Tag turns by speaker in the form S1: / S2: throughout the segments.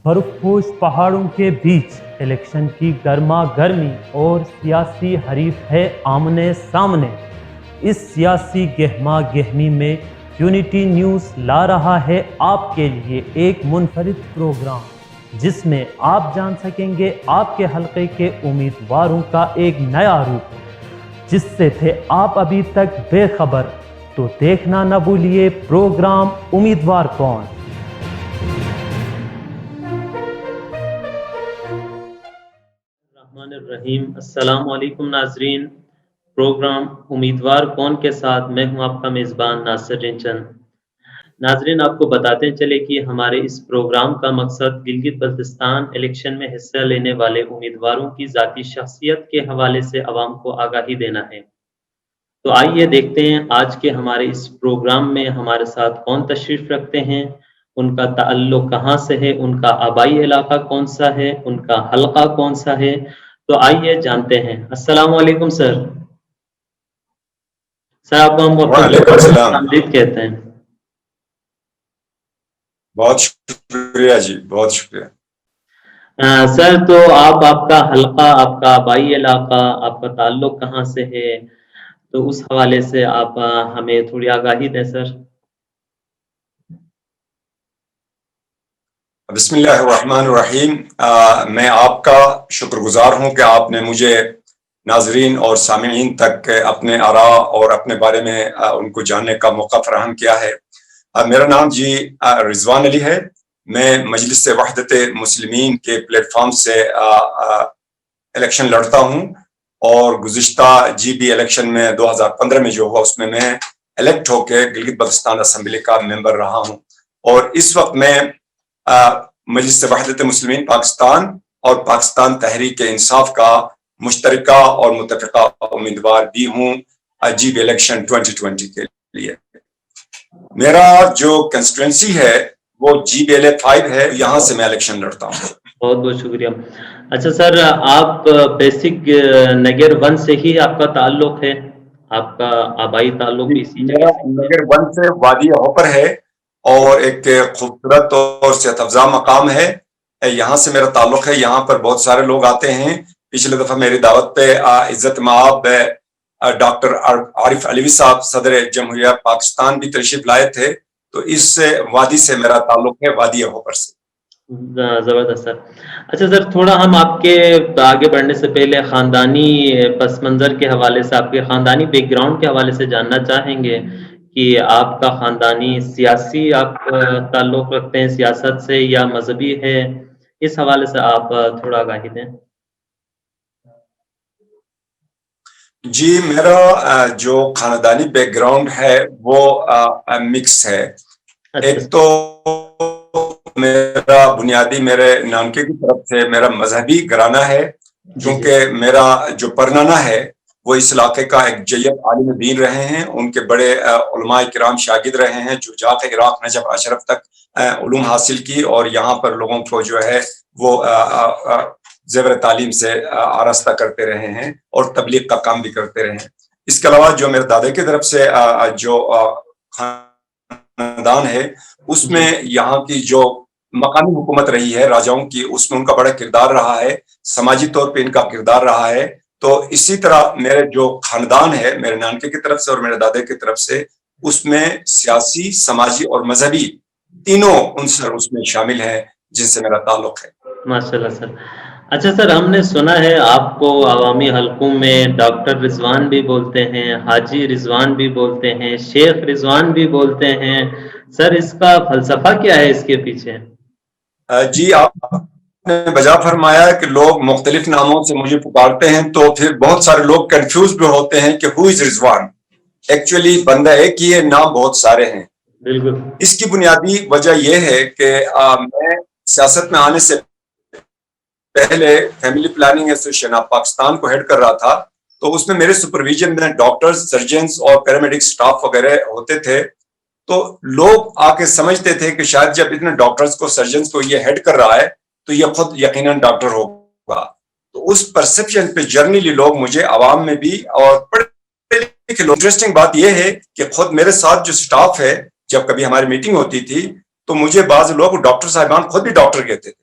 S1: برفپوش پہاڑوں کے بیچ الیکشن کی گرما گرمی اور سیاسی حریف ہے آمنے سامنے۔ اس سیاسی گہما گہمی میں یونٹی نیوز لا رہا ہے آپ کے لیے ایک منفرد پروگرام، جس میں آپ جان سکیں گے آپ کے حلقے کے امیدواروں کا ایک نیا روپ، جس سے تھے آپ ابھی تک بے خبر۔ تو دیکھنا نہ بھولیے پروگرام امیدوار کون۔ الرحمن الرحیم۔ السلام علیکم ناظرین، پروگرام امیدوار کون کے ساتھ میں ہوں آپ کا میزبان ناصر رنچن۔ ناظرین، آپ کو بتاتے چلے کہ ہمارے اس پروگرام کا مقصد گلگت بلتستان الیکشن میں حصہ لینے والے امیدواروں کی ذاتی شخصیت کے حوالے سے عوام کو آگاہی دینا ہے۔ تو آئیے دیکھتے ہیں آج کے ہمارے اس پروگرام میں ہمارے ساتھ کون تشریف رکھتے ہیں، ان کا تعلق کہاں سے ہے، ان کا آبائی علاقہ کون سا ہے، ان کا حلقہ کون سا ہے۔ تو آئیے جانتے ہیں۔ السلام علیکم سر۔ سر آپ کو ہم
S2: وعلیکم السلام،
S1: آمدید کہتے ہیں۔
S2: بہت شکریہ جی، بہت شکریہ۔
S1: سر تو آپ کا حلقہ، آپ کا آبائی علاقہ، آپ کا تعلق کہاں سے ہے، تو اس حوالے سے آپ ہمیں تھوڑی آگاہی دیں سر۔
S2: بسم اللہ الرحمن الرحیم۔ میں آپ کا شکر گزار ہوں کہ آپ نے مجھے ناظرین اور سامعین تک اپنے آراء اور اپنے بارے میں ان کو جاننے کا موقع فراہم کیا ہے۔ میرا نام جی رضوان علی ہے۔ میں مجلس وحدت مسلمین کے پلیٹ فارم سے الیکشن لڑتا ہوں، اور گزشتہ جی بی الیکشن میں 2015 میں جو ہوا اس میں الیکٹ ہو کے گلگت بلتستان اسمبلی کا ممبر رہا ہوں، اور اس وقت میں مجلس وحدت مسلمین پاکستان اور پاکستان تحریک انصاف کا مشترکہ اور متفقہ امیدوار بھی ہوں جی بی الیکشن 2020 کے لیے۔ میرا جو کنسٹیٹوئنسی ہے وہ جی بی ایل اے 5 ہے، یہاں سے میں الیکشن لڑتا ہوں۔
S1: بہت بہت شکریہ۔ اچھا سر، آپ بیسک نگر 1 سے ہی آپ کا تعلق ہے، آپ کا آبائی تعلق بھی اسی جگہ سے؟
S2: نگر 1 سے وادی ہوپر ہے، اور ایک خوبصورت اور صحت افزا مقام ہے، یہاں سے میرا تعلق ہے۔ یہاں پر بہت سارے لوگ آتے ہیں۔ پچھلے دفعہ میری دعوت پہ عزت مآب ڈاکٹر عارف علوی صاحب صدر جمہوریہ پاکستان بھی تشریف لائے تھے، تو اس وادی سے میرا تعلق ہے، وادی ہوپر سے۔
S1: زبردست سر۔ اچھا سر، تھوڑا ہم آپ کے آگے بڑھنے سے پہلے خاندانی پس منظر کے حوالے سے، آپ کے خاندانی بیک گراؤنڈ کے حوالے سے جاننا چاہیں گے کہ آپ کا خاندانی سیاسی آپ تعلق رکھتے ہیں سیاست سے یا مذہبی ہے، اس حوالے سے آپ تھوڑا آگاہی دیں۔
S2: جی، میرا جو خاندانی بیک گراؤنڈ ہے وہ مکس ہے۔ ایک تو میرا بنیادی میرے نانکے کی طرف سے میرا مذہبی گھرانہ ہے، کیونکہ میرا جو پرنانا ہے وہ اس علاقے کا ایک جیب عالم دین رہے ہیں، ان کے بڑے علماء کرام شاگرد رہے ہیں، جو جا کے عراق نجف اشرف تک علوم حاصل کی، اور یہاں پر لوگوں کو جو ہے وہ زیور تعلیم سے آراستہ کرتے رہے ہیں، اور تبلیغ کا کام بھی کرتے رہے ہیں۔ اس کے علاوہ جو میرے دادے کی طرف سے جو خاندان ہے، اس میں یہاں کی جو مقامی حکومت رہی ہے راجاؤں کی، اس میں ان کا بڑا کردار رہا ہے، سماجی طور پہ ان کا کردار رہا ہے۔ تو اسی طرح میرے جو خاندان ہے میرے نانکے کی طرف سے اور میرے دادے کی طرف سے، اس میں سیاسی، سماجی اور مذہبی تینوں عنصر اس میں شامل ہیں، جن سے میرا تعلق ہے۔
S1: ماشاءاللہ سر۔ اچھا سر، ہم نے سنا ہے آپ کو عوامی حلقوں میں ڈاکٹر رضوان بھی بولتے ہیں، حاجی رضوان بھی بولتے ہیں، شیخ رضوان بھی بولتے ہیں۔ سر، اس کا فلسفہ کیا ہے اس کے پیچھے؟
S2: جی، آپ نے بجا فرمایا کہ لوگ مختلف ناموں سے مجھے پکارتے ہیں، تو پھر بہت سارے لوگ کنفیوز بھی ہوتے ہیں کہ ہو از رضوان۔ ایکچولی بندہ ایک ہی ہے، نام بہت سارے ہیں۔
S1: بالکل۔
S2: اس کی بنیادی وجہ یہ ہے کہ میں سیاست میں آنے سے پہلے family planning association of Pakistan کو ہیڈ کر رہا تھا، تو اس میں میرے سپرویژن میں ڈاکٹرز، سرجنز اور پیرامیڈک سٹاف وغیرہ ہوتے تھے۔ تو لوگ آ کے سمجھتے تھے کہ شاید جب اتنے ڈاکٹرز کو، سرجنز کو یہ ہیڈ کر رہا ہے تو یہ خود یقیناً ڈاکٹر ہوگا۔ تو اس پرسپشن پہ جرنلی لوگ مجھے عوام میں بھی اور پڑھے لکھے لوگ، انٹرسٹنگ بات یہ ہے کہ خود میرے ساتھ جو سٹاف ہے، جب کبھی ہماری میٹنگ ہوتی تھی تو مجھے بعض لوگ ڈاکٹر صاحبان خود بھی ڈاکٹر کہتے تھے۔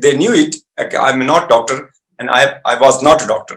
S2: they knew it, I'm not doctor and I was not a doctor.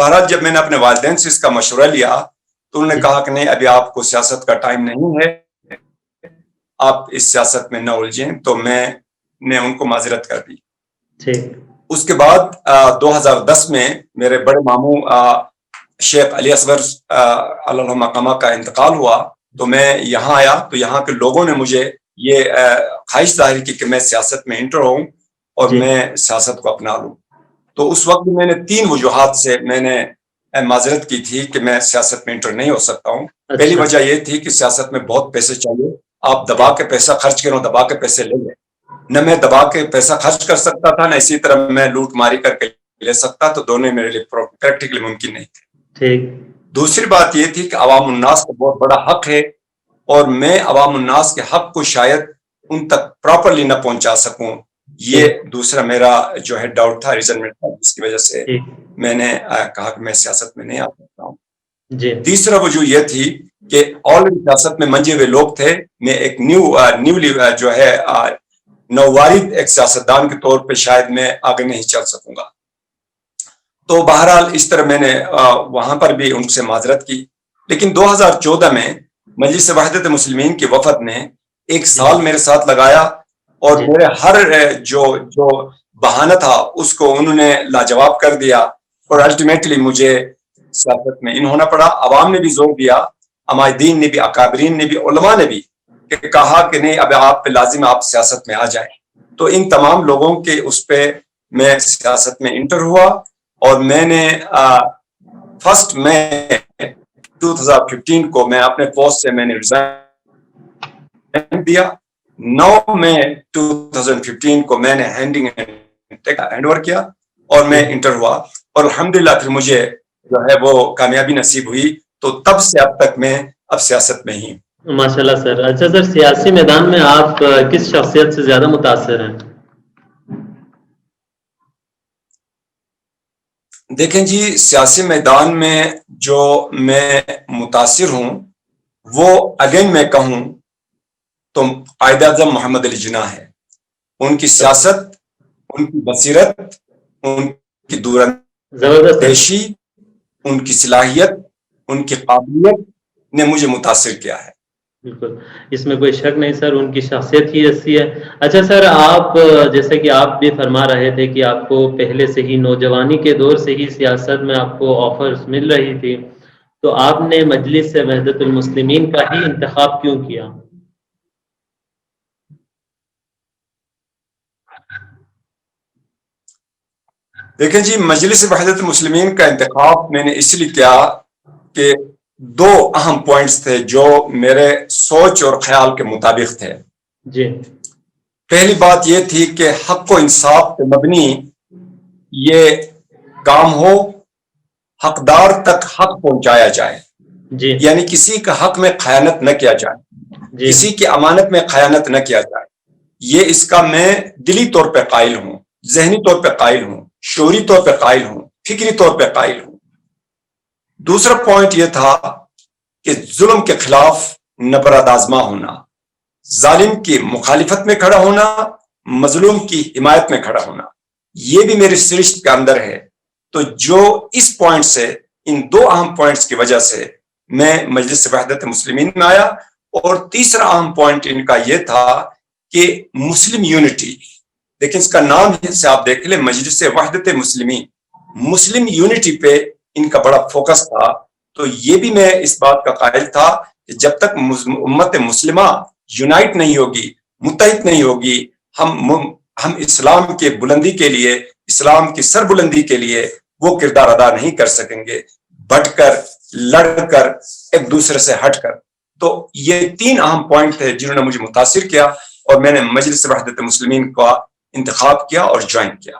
S2: بہرحال جب میں نے اپنے والدین سے اس کا مشورہ لیا تو انہوں نے کہا کہ نہیں ابھی آپ کو سیاست کا ٹائم نہیں ہے, آپ اس سیاست میں نہ الجھیں, تو میں نے ان کو معذرت کر دی. اس کے بعد 2010 میں میرے بڑے ماموں شیخ علی اصغر علیہ مقامہ کا انتقال ہوا, تو میں یہاں آیا تو یہاں کے لوگوں نے مجھے یہ خواہش ظاہر کی کہ میں سیاست میں انٹر ہوں اور میں سیاست کو اپنا لوں. تو اس وقت میں نے 3 وجوہات سے میں نے معذرت کی تھی کہ میں سیاست میں انٹر نہیں ہو سکتا ہوں. پہلی وجہ یہ تھی کہ سیاست میں بہت پیسے چاہیے, آپ دبا کے پیسہ خرچ کرو, دبا کے پیسے لے لیں. نہ میں دبا کے پیسہ خرچ کر سکتا تھا, نہ اسی طرح میں لوٹ ماری کر کے لے سکتا, تو دونوں میرے لیے پریکٹیکلی ممکن نہیں تھے. دوسری بات یہ تھی کہ عوام الناس کا بہت بڑا حق ہے اور میں عوام الناس کے حق کو شاید ان تک پراپرلی نہ پہنچا سکوں, یہ دوسرا میرا جو ہے ڈاؤٹ تھا, ریزنمنٹ تھا, جس کی وجہ سے میں نے کہا کہ میں سیاست میں نہیں آ سکتا ہوں. تیسرا وجہ یہ تھی کہ آلریڈی سیاست میں منجے ہوئے لوگ تھے, میں ایک نیولی جو ہے نووارد ایک سیاستدان کے طور پہ شاید میں آگے نہیں چل سکوں گا. تو بہرحال اس طرح میں نے وہاں پر بھی ان سے معذرت کی. لیکن 2014 میں مجلس وحدت مسلمین کی وفد نے 1 سال میرے ساتھ لگایا اور میرے ہر جو بہانہ تھا اس کو انہوں نے لاجواب کر دیا, اور الٹیمیٹلی مجھے سیاست میں ان ہونا پڑا. عوام نے بھی زور دیا, عمائدین نے بھی, اکابرین نے بھی, علماء نے بھی کہ کہا کہ نہیں اب آپ پہ لازم آپ سیاست میں آ جائیں. تو ان تمام لوگوں کے اس پہ میں سیاست میں انٹر ہوا اور میں نے 1 مئی 2015 کو میں اپنے پوسٹ سے میں نے ریزائن دیا. 9 مئی 2015 کو میں نے ہینڈ اوور کیا اور میں انٹر ہوا, اور الحمدللہ پھر مجھے جو ہے وہ کامیابی نصیب ہوئی. تو تب سے اب تک میں اب سیاست میں ہی.
S1: ماشاءاللہ سر. اچھا سر, سیاسی میدان میں آپ کس شخصیت سے زیادہ متاثر ہیں؟
S2: دیکھیں جی, سیاسی میدان میں جو میں متاثر ہوں وہ اگین میں کہوں تو قائد اعظم محمد علی جناح ہے. ان کی سیاست, ان کی بصیرت, ان کی دوراندیشی, ان کی صلاحیت, ان کی قابلیت نے مجھے متاثر کیا ہے.
S1: بالکل, اس میں کوئی شک نہیں سر, ان کی شخصیت ہی ایسی ہے. اچھا سر, آپ جیسے کہ آپ بھی فرما رہے تھے کہ آپ کو پہلے سے ہی نوجوانی کے دور سے ہی سیاست میں آپ کو آفرز مل رہی تھی, تو آپ نے مجلس وحدت المسلمین کا ہی انتخاب کیوں کیا؟
S2: دیکھیں جی, مجلس وحدت المسلمین کا انتخاب میں نے اس لیے کیا کہ 2 اہم پوائنٹس تھے جو میرے سوچ اور خیال کے مطابق تھے.
S1: جی.
S2: پہلی بات یہ تھی کہ حق و انصاف پہ مبنی یہ کام ہو, حقدار تک حق پہنچایا جائے.
S1: جی.
S2: یعنی کسی کا حق میں خیانت نہ کیا جائے, کسی کی امانت میں خیانت نہ کیا جائے. یہ اس کا میں دلی طور پہ قائل ہوں, ذہنی طور پہ قائل ہوں, شعوری طور پہ قائل ہوں, فکری طور پہ قائل ہوں. دوسرا پوائنٹ یہ تھا کہ ظلم کے خلاف نبرد آزما ہونا, ظالم کی مخالفت میں کھڑا ہونا, مظلوم کی حمایت میں کھڑا ہونا, یہ بھی میرے سرشت کے اندر ہے. تو جو اس پوائنٹ سے, ان 2 اہم پوائنٹس کی وجہ سے میں مجلس وحدت مسلمین میں آیا. اور تیسرا اہم پوائنٹ ان کا یہ تھا کہ مسلم یونٹی, لیکن اس کا نام سے آپ دیکھ لیں, مجلس وحدت مسلمین, مسلم یونٹی پہ ان کا بڑا فوکس تھا. تو یہ بھی میں اس بات کا قائل تھا کہ جب تک امت مسلمہ یونائٹ نہیں ہوگی, متحد نہیں ہوگی, ہم اسلام کے بلندی کے لیے, اسلام کی سربلندی کے لیے وہ کردار ادا نہیں کر سکیں گے, بٹ کر, لڑ کر, ایک دوسرے سے ہٹ کر. تو یہ 3 اہم پوائنٹ تھے جنہوں نے مجھے متاثر کیا اور میں نے مجلس وحدت مسلمین کا انتخاب کیا اور جوائن کیا.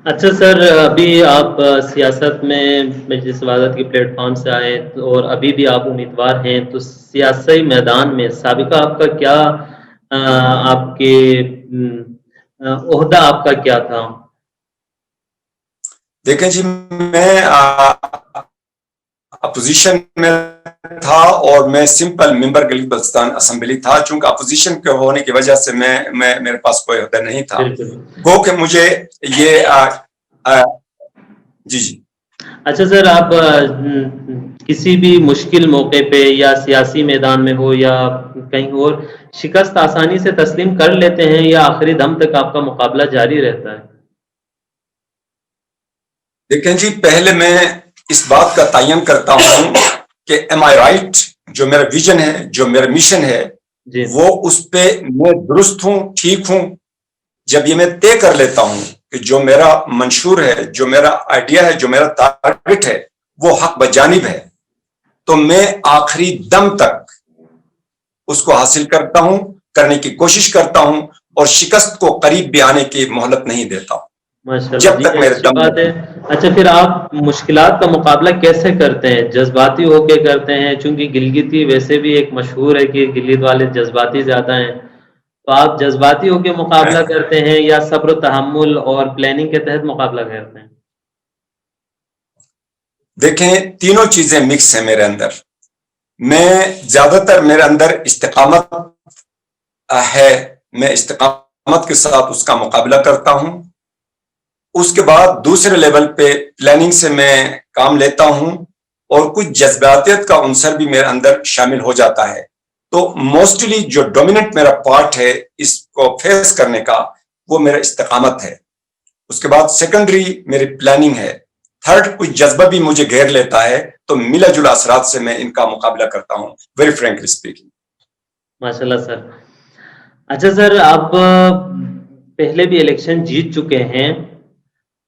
S1: اچھا سر, ابھی آپ سیاست میں مجلس وحدت کے پلیٹ فارم سے آئے اور ابھی بھی آپ امیدوار ہیں, تو سیاسی میدان میں سابقہ آپ کا کیا, آپ کے عہدہ آپ کا کیا تھا؟
S2: دیکھیں جی, میں اپوزیشن میں تھا اور میں سمپل ممبر گلگت بلتستان اسمبلی تھا. چونکہ اپوزیشن کے ہونے کی وجہ سے میرے پاس کوئی عہدہ نہیں تھا. گو کہ مجھے یہ جی
S1: اچھا سر، آپ کسی بھی مشکل موقع پہ یا سیاسی میدان میں ہو یا کہیں اور، شکست آسانی سے تسلیم کر لیتے ہیں یا آخری دم تک آپ کا مقابلہ جاری رہتا ہے؟
S2: دیکھیں جی، پہلے میں اس بات کا تعین کرتا ہوں کہ ایم آئی رائٹ، جو میرا ویژن ہے، جو میرا مشن ہے،
S1: جی
S2: وہ اس پہ میں درست ہوں، ٹھیک ہوں. جب یہ میں طے کر لیتا ہوں کہ جو میرا منشور ہے، جو میرا آئیڈیا ہے، جو میرا ٹارگٹ ہے، وہ حق بجانب ہے، تو میں آخری دم تک اس کو حاصل کرتا ہوں، کرنے کی کوشش کرتا ہوں، اور شکست کو قریب بھی آنے کی مہلت نہیں دیتا ہوں
S1: ماشاء اللہ
S2: جب
S1: جی،
S2: تک
S1: یہ
S2: میرے
S1: اچھی
S2: دم
S1: بات ہے. اچھا پھر آپ مشکلات کا مقابلہ کیسے کرتے ہیں؟ جذباتی ہو کے کرتے ہیں؟ چونکہ گلگتی ویسے بھی ایک مشہور ہے کہ گلگت والے جذباتی زیادہ ہیں، تو آپ جذباتی ہو کے مقابلہ کرتے ہیں یا صبر و تحمل اور پلاننگ کے تحت مقابلہ کرتے ہیں؟
S2: دیکھیں، تینوں چیزیں مکس ہیں میرے اندر. میں زیادہ تر میرے اندر استقامت ہے، میں استقامت کے ساتھ اس کا مقابلہ کرتا ہوں. اس کے بعد دوسرے لیول پہ پلاننگ سے میں کام لیتا ہوں، اور کچھ جذباتیت کا عنصر بھی میرے اندر شامل ہو جاتا ہے. تو موسٹلی جو ڈومیننٹ میرا پارٹ ہے اس کو فیس کرنے کا، وہ میرا استقامت ہے. اس کے بعد سیکنڈری میری پلاننگ ہے. تھرڈ، کچھ جذبہ بھی مجھے گھیر لیتا ہے، تو ملا جلا اثرات سے میں ان کا مقابلہ کرتا ہوں، ویری فرینکلی اسپیکنگ.
S1: ماشاء اللہ سر. اچھا سر، آپ پہلے بھی الیکشن جیت چکے ہیں،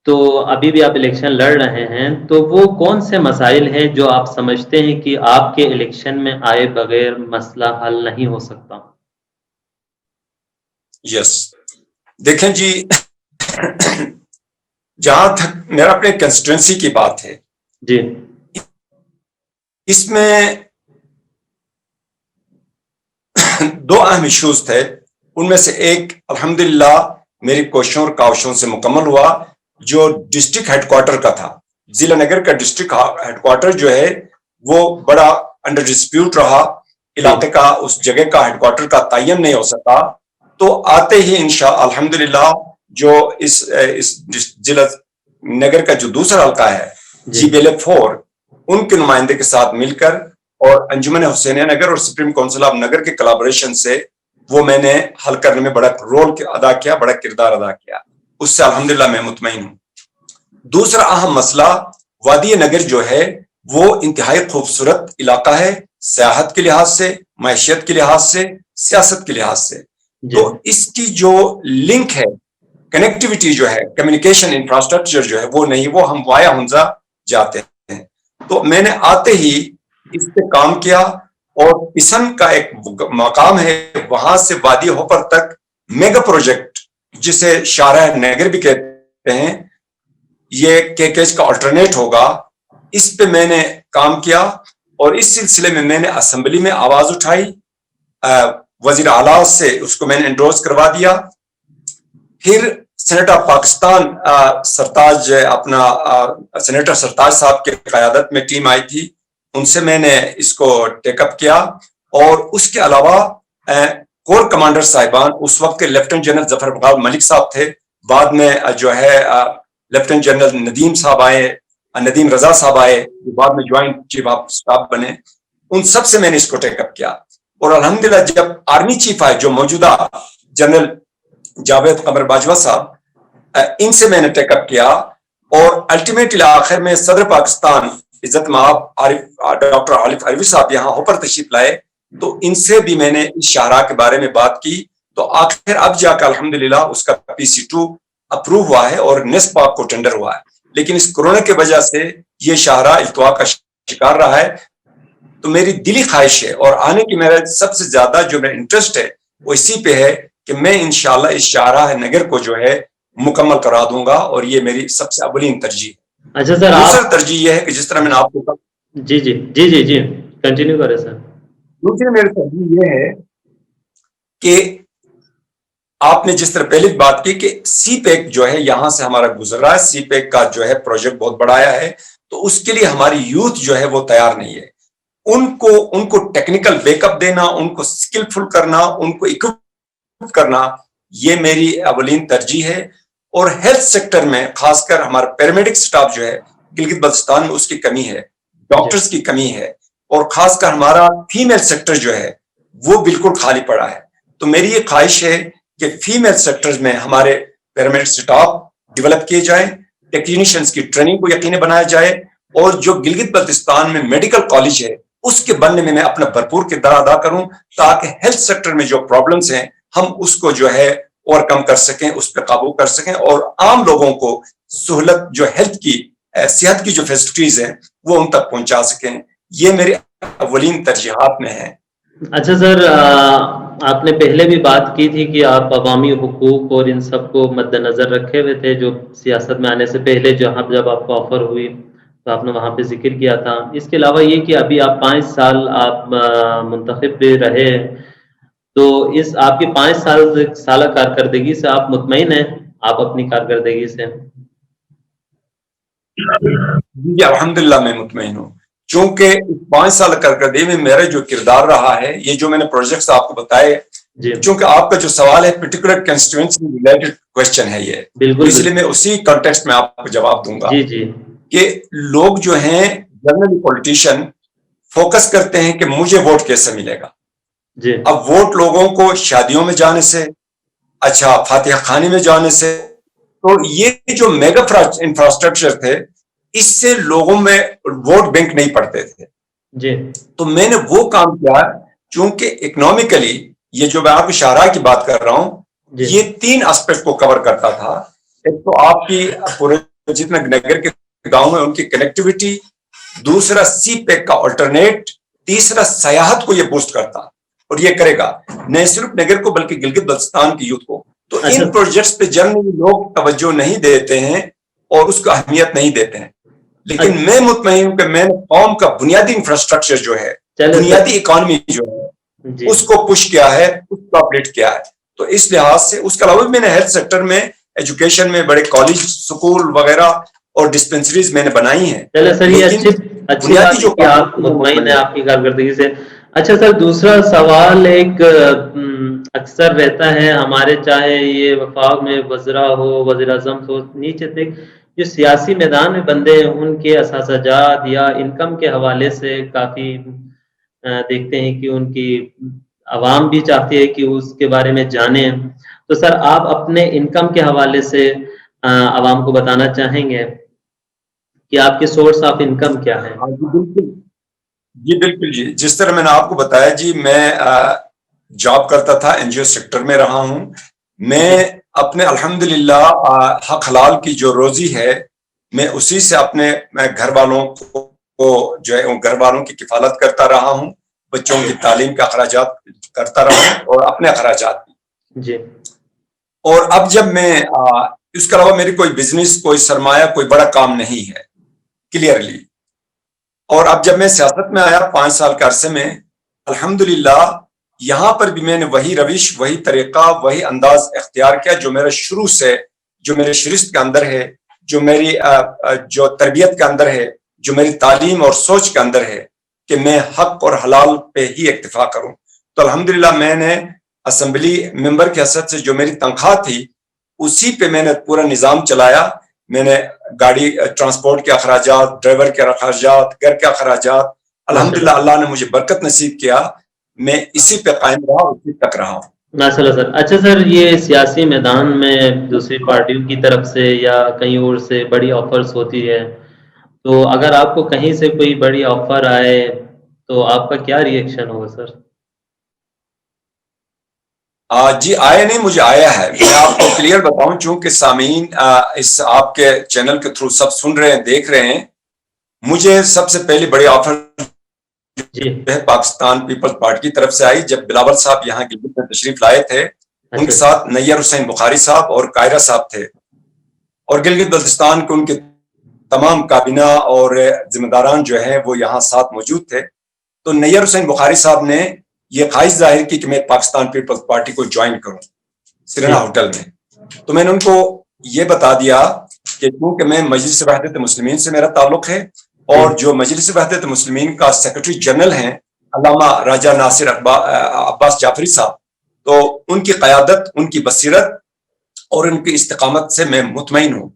S1: تو ابھی بھی آپ الیکشن لڑ رہے ہیں، تو وہ کون سے مسائل ہیں جو آپ سمجھتے ہیں کہ آپ کے الیکشن میں آئے بغیر مسئلہ حل نہیں ہو سکتا؟
S2: یس، دیکھیں جی، جہاں تک میرا اپنے کنسٹیٹوئنسی کی بات ہے،
S1: جی
S2: اس میں دو اہم ایشوز تھے. ان میں سے ایک الحمدللہ میری کوششوں اور کاوشوں سے مکمل ہوا، جو ڈسٹرکٹ ہیڈ کوارٹر کا تھا. ضلع نگر کا ڈسٹرکٹ ہیڈ کوارٹر جو ہے وہ بڑا انڈر ڈسپیوٹ رہا.
S1: جی
S2: علاقے کا، اس جگہ کا ہیڈ کوارٹر کا تعین نہیں ہو سکا. تو آتے ہی الحمدللہ جو اس ضلع نگر کا جو دوسرا حلقہ ہے،
S1: جی
S2: جی بی ایل اے 4، ان کے نمائندے کے ساتھ مل کر اور انجمن حسینیہ نگر اور سپریم کونسل آف نگر کے کلابوریشن سے وہ میں نے حل کرنے میں بڑا رول ادا کیا، بڑا کردار ادا کیا. اس سے الحمدللہ میں مطمئن ہوں. دوسرا اہم مسئلہ، وادی نگر جو ہے وہ انتہائی خوبصورت علاقہ ہے، سیاحت کے لحاظ سے، معیشت کے لحاظ سے، سیاست کے لحاظ سے.
S1: جی
S2: تو اس کی جو لنک ہے، کنیکٹیوٹی جو ہے، کمیونیکیشن انفراسٹرکچر جو ہے وہ نہیں، وہ ہم وایا ہنزا جاتے ہیں. تو میں نے آتے ہی اس پہ کام کیا، اور پسن کا ایک مقام ہے، وہاں سے وادی ہوپر تک میگا پروجیکٹ، جسے شاہراہ نگر بھی کہتے ہیں، یہ کیکیج کا آلٹرنیٹ ہوگا، اس پہ میں نے کام کیا. اور اس سلسلے میں میں نے اسمبلی میں آواز اٹھائی، وزیر اعلیٰ سے اس کو میں نے انڈورس کروا دیا. پھر سینیٹ آف پاکستان سرتاج، اپنا سینیٹر سرتاج صاحب کی قیادت میں ٹیم آئی تھی، ان سے میں نے اس کو ٹیک اپ کیا. اور اس کے علاوہ کور کمانڈر صاحبان، اس وقت کے لیفٹیننٹ جنرل ظفر بغاؤ ملک صاحب تھے، بعد میں جو ہے لیفٹیننٹ جنرل ندیم صاحب آئے، ندیم رضا صاحب آئے، جو بعد میں جوائنٹ چیف آف اسٹاف بنے. ان سب سے میں نے اس کو ٹیک اپ کیا. اور الحمدللہ جب آرمی چیف آئے، جو موجودہ جنرل جاوید قمر باجوہ صاحب، ان سے میں نے ٹیک اپ کیا. اور الٹیمیٹلی آخر میں صدر پاکستان عزت مآب ڈاکٹر عارف علوی صاحب یہاں ہوپر تشریف لائے، تو ان سے بھی میں نے اس شاہراہ کے بارے میں بات کی. تو آخر اب جا کر الحمدللہ اس کا PC2 اپروو ہوا ہے اور نیس پاک کو ٹینڈر ہوا ہے. لیکن اس کورونا کی وجہ سے یہ شاہراہ التوا کا شکار رہا ہے. تو میری دلی خواہش ہے، اور آنے کی میرا سب سے زیادہ جو میرا انٹرسٹ ہے وہ اسی پہ ہے کہ میں انشاءاللہ اس شاہراہ نگر کو جو ہے مکمل کرا دوں گا، اور یہ میری سب سے اولین ترجیح.
S1: اچھا سر،
S2: دوسرا
S1: آپ
S2: ترجیح یہ ہے کہ جس طرح میں نے آپ کو
S1: جی جی جی جی جی کنٹینیو کریں سر.
S2: دوسری میری ترجیح یہ ہے کہ آپ نے جس طرح پہلے بات کی کہ سی پیک جو ہے یہاں سے ہمارا گزر رہا ہے، سی پیک کا جو ہے پروجیکٹ بہت بڑھایا ہے، تو اس کے لیے ہماری یوتھ جو ہے وہ تیار نہیں ہے. ان کو ٹیکنیکل بیک اپ دینا، ان کو اسکلفل کرنا، ان کو اکوپ کرنا، یہ میری اولین ترجیح ہے. اور ہیلتھ سیکٹر میں خاص کر ہمارا پیرامیڈک سٹاف جو ہے گلگت بلتستان میں اس کی کمی ہے، ڈاکٹرز کی کمی ہے، اور خاص کر ہمارا فیمیل سیکٹر جو ہے وہ بالکل خالی پڑا ہے. تو میری یہ خواہش ہے کہ فیمیل سیکٹرز میں ہمارے پیرامڈ سٹاف ڈیولپ کیے جائیں، ٹیکنیشینز کی ٹریننگ کو یقینی بنایا جائے، اور جو گلگت بلتستان میں میڈیکل کالج ہے اس کے بننے میں اپنا بھرپور کردار ادا کروں، تاکہ ہیلتھ سیکٹر میں جو پرابلمز ہیں ہم اس کو جو ہے اوور کم کر سکیں، اس پہ قابو کر سکیں، اور عام لوگوں کو سہولت جو ہیلتھ کی صحت کی جو فیسلٹیز ہیں وہ ان تک پہنچا سکیں. یہ میری اولین ترجیحات میں ہے.
S1: اچھا سر، آپ نے پہلے بھی بات کی تھی کہ آپ عوامی حقوق اور ان سب کو مد نظر رکھے ہوئے تھے، جو سیاست میں آنے سے پہلے جب آپ کو آفر ہوئی تو آپ نے وہاں پہ ذکر کیا تھا. اس کے علاوہ یہ کہ ابھی آپ 5 سال آپ منتخب بھی رہے، تو اس آپ کی 5 سالہ کارکردگی سے آپ مطمئن ہیں آپ اپنی کارکردگی سے؟
S2: جی الحمدللہ میں مطمئن ہوں، چونکہ 5 سال کارکردگی میں میرا جو کردار رہا ہے، یہ جو میں نے پروجیکٹس آپ کو بتائے، چونکہ آپ کا جو سوال ہے پرٹیکولر کنسٹیٹوئنسی ریلیٹڈ کوسچن ہے یہ،
S1: بالکل،
S2: اس لیے میں اسی کانٹیکسٹ میں آپ کو جواب دوں گا.
S1: جی
S2: کہ لوگ جو ہیں جنرلی پولیٹیشین فوکس کرتے ہیں کہ مجھے ووٹ کیسے ملے گا.
S1: جی
S2: اب ووٹ لوگوں کو شادیوں میں جانے سے، اچھا فاتحہ خانے میں جانے سے، تو یہ جو میگا انفراسٹرکچر تھے اس سے لوگوں میں ووٹ بینک نہیں پڑتے تھے.
S1: جی
S2: تو میں نے وہ کام کیا، چونکہ اکنامکلی یہ جو میں آپ کی شاہراہ کی بات کر رہا ہوں، یہ 3 اسپیکٹ کو کور کرتا تھا. ایک تو آپ کی پورے جتنے نگر کے گاؤں میں ان کی کنیکٹیوٹی، دوسرا سی پیک کا آلٹرنیٹ، تیسرا سیاحت کو یہ بوسٹ کرتا، اور یہ کرے گا نہ صرف نگر کو بلکہ گلگت بلتستان کی یوتھ کو. تو ان پروجیکٹس پہ جنرلی لوگ توجہ نہیں دیتے ہیں اور اس کو اہمیت نہیں دیتے ہیں، لیکن میں مطمئن ہوں کہ میں نے قوم کا بنیادی انفراسٹرکچر جو ہے، بنیادی اکانومی جو ہے اس کو پش کیا ہے، اس کو اپڈیٹ کیا ہے. تو اس لحاظ سے اس کے علاوہ میں نے ہیلتھ سیکٹر میں، ایجوکیشن میں بڑے کالج، سکول وغیرہ اور ڈسپنسریز میں نے بنائی ہیں.
S1: چلے سر، یہ اچھی بات ہے کہ آپ مطمئن ہیں آپ کی کارکردگی سے. اچھا سر، دوسرا سوال ایک اکثر رہتا ہے ہمارے، چاہے یہ وفاق میں وزراء ہو، وزیر اعظم ہو، نیچے تک جو سیاسی میدان میں بندے ہیں ان کے اثاثہ جات یا انکم کے حوالے سے کافی دیکھتے ہیں کہ ان کی عوام بھی چاہتی ہے کہ اس کے بارے میں جانیں. تو سر آپ اپنے انکم کے حوالے سے عوام کو بتانا چاہیں گے کہ آپ کے سورس آف انکم کیا ہے؟
S2: جی بالکل جی، جس طرح میں نے آپ کو بتایا جی، میں جاب کرتا تھا، این جی او سیکٹر میں رہا ہوں. میں اپنے الحمدللہ حق حلال کی جو روزی ہے میں اسی سے اپنے گھر والوں کو جو ہے گھر والوں کی کفالت کرتا رہا ہوں، بچوں کی تعلیم کے اخراجات کرتا رہا ہوں اور اپنے اخراجات بھی.
S1: جی.
S2: اور اب جب میں اس کے علاوہ میری کوئی بزنس، کوئی سرمایہ، کوئی بڑا کام نہیں ہے کلیئرلی. اور اب جب میں سیاست میں آیا 5 سال کے عرصے میں، الحمدللہ یہاں پر بھی میں نے وہی روش، وہی طریقہ، وہی انداز اختیار کیا جو میرا شروع سے، جو میرے شرست کے اندر ہے، جو میری جو تربیت کے اندر ہے، جو میری تعلیم اور سوچ کے اندر ہے، کہ میں حق اور حلال پہ ہی اکتفا کروں. تو الحمدللہ میں نے اسمبلی ممبر کی حیثیت سے جو میری تنخواہ تھی اسی پہ میں نے پورا نظام چلایا. میں نے گاڑی ٹرانسپورٹ کے اخراجات، ڈرائیور کے اخراجات، گھر کے اخراجات، الحمدللہ اللہ نے مجھے برکت نصیب کیا، میں اسی پہ قائم رہا، اسی تک رہا ہوں.
S1: ماشاء اللہ سر. اچھا سر، یہ سیاسی میدان میں دوسری پارٹیوں کی طرف سے یا کہیں اور سے بڑی آفرز ہوتی ہے، تو اگر آپ کو کہیں سے کوئی بڑی آفر آئے تو آپ کا کیا ری ایکشن ہوگا سر؟
S2: جی آیا نہیں، مجھے آیا ہے. میں آپ کو کلیئر بتاؤں، چونکہ سامعین اس آپ کے چینل کے تھرو سب سن رہے ہیں، دیکھ رہے ہیں. مجھے سب سے پہلی بڑی آفر پاکستان پیپلز پارٹی کی طرف سے آئی جب بلاول صاحب یہاں گلگت میں تشریف لائے تھے. ان کے ساتھ نیّر حسین بخاری صاحب اور قاہرہ صاحب تھے، اور گلگت بلتستان کے ان کے تمام کابینہ اور ذمہ داران جو ہیں وہ یہاں ساتھ موجود تھے. تو نیّر حسین بخاری صاحب نے یہ خواہش ظاہر کی کہ میں پاکستان پیپلز پارٹی کو جوائن کروں سرینا ہوٹل میں. تو میں نے ان کو یہ بتا دیا کہ کیونکہ میں مجلس وحدت مسلمین سے میرا تعلق ہے، اور جو مجلس وحدت مسلمین کا سیکرٹری جنرل ہیں علامہ راجہ ناصر عباس جعفری صاحب، تو ان کی قیادت، ان کی بصیرت اور ان کی استقامت سے میں مطمئن ہوں.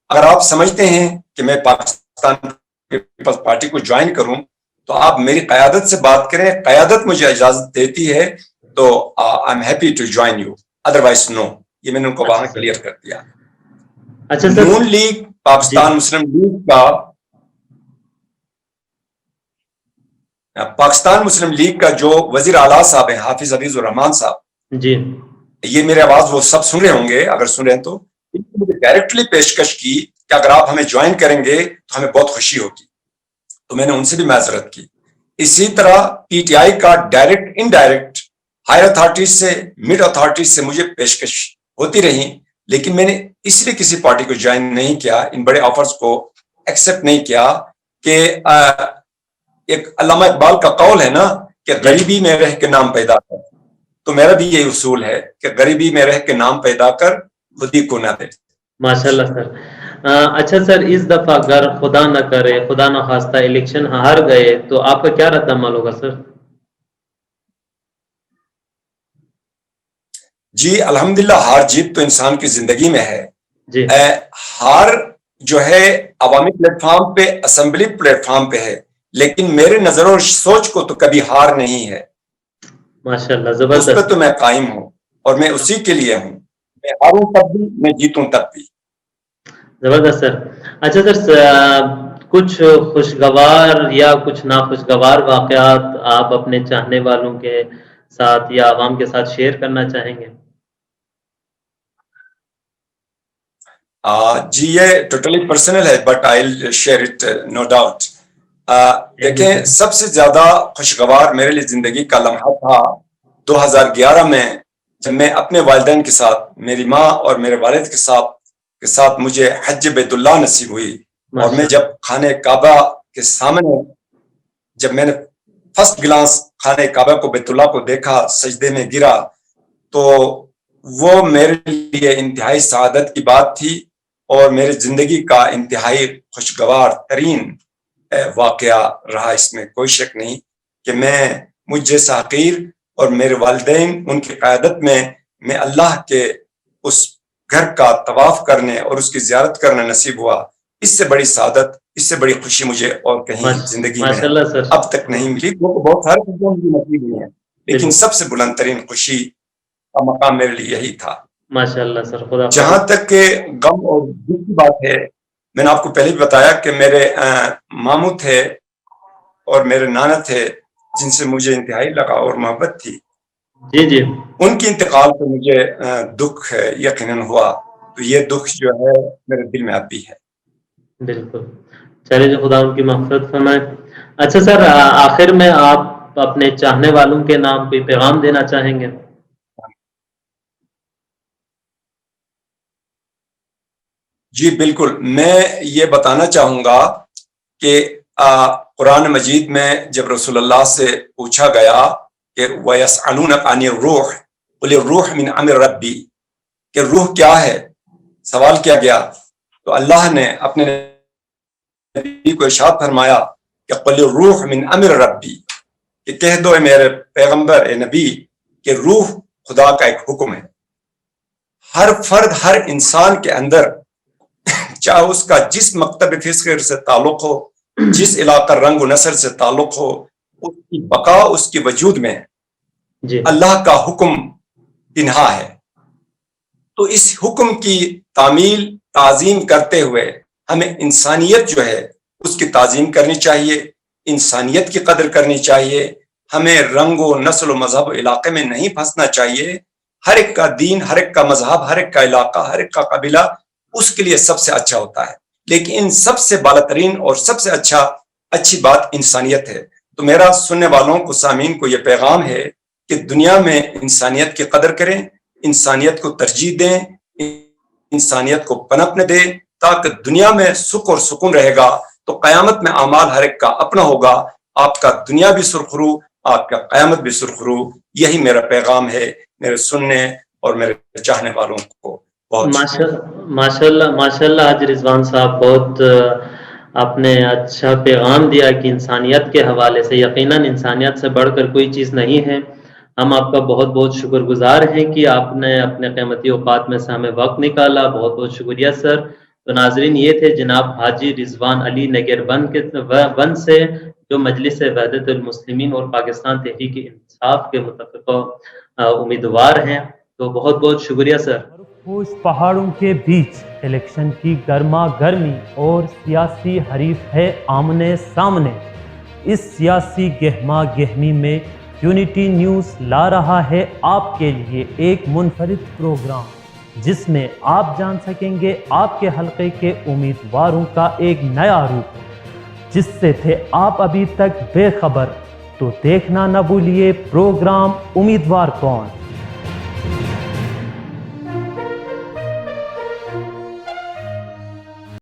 S2: اگر آپ سمجھتے ہیں کہ میں پاکستان پاکستان پیپلز پارٹی کو جوائن کروں تو آپ میری قیادت سے بات کریں, قیادت مجھے اجازت دیتی ہے تو I am happy to join you, otherwise no. یہ میں نے ان کو وہاں کلیئر کر دیا.
S1: اچھا سر,
S2: نون لیگ پاکستان مسلم لیگ کا, پاکستان مسلم لیگ کا جو وزیر اعلیٰ صاحب ہیں حافظ عزیز الرحمان صاحب
S1: جی,
S2: یہ میرے آواز وہ سب سن رہے ہوں گے, اگر سن رہے ہیں تو مجھے ڈائریکٹلی پیشکش کی کہ اگر آپ ہمیں جوائن کریں گے تو ہمیں بہت خوشی ہوگی, تو میں نے ان سے بھی معذرت کی. اسی طرح پی ٹی آئی کا ڈائریکٹ انڈائریکٹ ہائر اتھارٹیز سے, مڈ اتھارٹیز سے مجھے پیشکش ہوتی رہی, لیکن میں نے اس لیے کسی پارٹی کو جوائن نہیں کیا, ان بڑے آفرز کو ایکسپٹ نہیں کیا کہ ایک علامہ اقبال کا قول ہے نا کہ غریبی میں رہ کے نام پیدا کر, تو میرا بھی یہ اصول ہے کہ غریبی میں رہ کے نام پیدا کر, خود ہی کو نہ دے.
S1: ماشاءاللہ سر. اچھا سر, اس دفعہ اگر خدا نہ کرے, خدا نہ خواستہ الیکشن ہار گئے تو آپ کا کیا رد عمل ہوگا سر؟
S2: جی الحمدللہ, ہار جیت تو انسان کی زندگی میں ہے.
S1: جی,
S2: ہار جو ہے عوامی پلیٹ فارم پہ, اسمبلی پلیٹ فارم پہ ہے, لیکن میرے نظر و سوچ کو تو کبھی ہار نہیں ہے.
S1: ماشاءاللہ,
S2: اس پہ
S1: زبردست.
S2: تو میں قائم ہوں اور میں اسی کے لیے ہوں, میں ہاروں تب بھی, میں جیتوں تب بھی.
S1: زبردست سر. اچھا سر, کچھ خوشگوار یا کچھ ناخوشگوار واقعات آپ اپنے چاہنے والوں کے ساتھ یا عوام کے ساتھ شیئر کرنا چاہیں گے؟
S2: جی یہ ٹوٹلی پرسنل ہے, but I will share it no doubt. دیکھیں, سب سے زیادہ خوشگوار میرے لیے زندگی کا لمحہ تھا 2011 میں, جب میں اپنے والدین کے ساتھ, میری ماں اور میرے والد کے ساتھ مجھے حج بیت اللہ نصیب ہوئی. اور میں جب خانہ کعبہ کے سامنے, جب میں نے فرسٹ گلانس خانہ کعبہ کو, بیت اللہ کو دیکھا, سجدے میں گرا, تو وہ میرے لیے انتہائی سعادت کی بات تھی اور میری زندگی کا انتہائی خوشگوار ترین واقعہ رہا. اس میں کوئی شک نہیں کہ مجھ جیسا حقیر اور میرے والدین ان کی قیادت میں اللہ کے اس گھر کا طواف کرنے اور اس کی زیارت کرنا نصیب ہوا. اس سے بڑی سعادت, اس سے بڑی خوشی مجھے اور کہیں زندگی میں اب تک نہیں ملی. بہت سارے چیزیں مجھے نصیب ہوئی ہیں, لیکن سب سے بلند ترین خوشی کا مقام میرے لیے یہی تھا.
S1: ماشاءاللہ سر, خدا.
S2: جہاں تک کہ غم اور دکھ کی بات ہے, میں نے آپ کو پہلے بھی بتایا کہ میرے ماموں تھے اور میرے نانا تھے جن سے مجھے انتہائی لگاؤ اور محبت تھی.
S1: جی جی,
S2: ان کی انتقال پہ مجھے دکھ یقیناً ہوا, تو یہ دکھ جو ہے میرے دل میں اب بھی ہے.
S1: بالکل. چلیے, جو خدا ان کی مغفرت فرمائے. اچھا سر, آخر میں آپ اپنے چاہنے والوں کے نام کوئی پیغام دینا چاہیں گے؟
S2: جی بالکل, میں یہ بتانا چاہوں گا کہ قرآن مجید میں جب رسول اللہ سے پوچھا گیا کہ وَيَسْأَلُونَكَ عَنِ الرُّوحِ قُلِ الرُّوحُ مِنْ أَمْرِ رَبِّي, کہ روح کیا ہے, سوال کیا گیا, تو اللہ نے اپنے نبی کو ارشاد فرمایا کہ قُلِ الرُّوحُ مِنْ أَمْرِ رَبِّي, کہ کہہ دو اے میرے پیغمبر, اے نبی, کہ روح خدا کا ایک حکم ہے. ہر فرد, ہر انسان کے اندر, چاہے اس کا جس مکتب فکر سے تعلق ہو, جس علاقہ رنگ و نسل سے تعلق ہو, اس کی بقا اس کے وجود میں اللہ کا حکم تنہا ہے. تو اس حکم کی تعمیل, تعظیم کرتے ہوئے ہمیں انسانیت جو ہے اس کی تعظیم کرنی چاہیے, انسانیت کی قدر کرنی چاہیے. ہمیں رنگ و نسل و مذہب و علاقے میں نہیں پھنسنا چاہیے. ہر ایک کا دین, ہر ایک کا مذہب, ہر ایک کا علاقہ, ہر ایک کا قبیلہ اس کے لیے سب سے اچھا ہوتا ہے, لیکن ان سب سے بالاترین اور سب سے اچھی بات انسانیت ہے. تو میرا سننے والوں کو, سامعین کو یہ پیغام ہے کہ دنیا میں انسانیت کی قدر کریں, انسانیت کو ترجیح دیں, انسانیت کو پنپنے دیں, تاکہ دنیا میں سکھ اور سکون رہے گا تو قیامت میں اعمال ہر ایک کا اپنا ہوگا. آپ کا دنیا بھی سرخرو, آپ کا قیامت بھی سرخرو. یہی میرا پیغام ہے میرے سننے اور میرے چاہنے والوں کو.
S1: ماشاءاللہ حاجی رضوان صاحب, بہت آپ نے اچھا پیغام دیا کہ انسانیت کے حوالے سے, یقیناً انسانیت سے بڑھ کر کوئی چیز نہیں ہے. ہم آپ کا بہت بہت شکر گزار ہیں کہ آپ نے اپنے قیمتی اوقات میں سے ہمیں وقت نکالا. بہت بہت شکریہ سر, تو ناظرین یہ تھے جناب حاجی رضوان علی نگر بند سے جو مجلس وحدت المسلمین اور پاکستان تحریک انصاف کے متفقہ امیدوار ہیں. تو بہت بہت شکریہ سر.
S3: پوش پہاڑوں کے بیچ الیکشن کی گرما گرمی اور سیاسی حریف ہے آمنے سامنے. اس سیاسی گہما گہمی میں یونٹی نیوز لا رہا ہے آپ کے لیے ایک منفرد پروگرام جس میں آپ جان سکیں گے آپ کے حلقے کے امیدواروں کا ایک نیا روپ جس سے تھے آپ ابھی تک بے خبر. تو دیکھنا نہ بھولیے پروگرام امیدوار کون.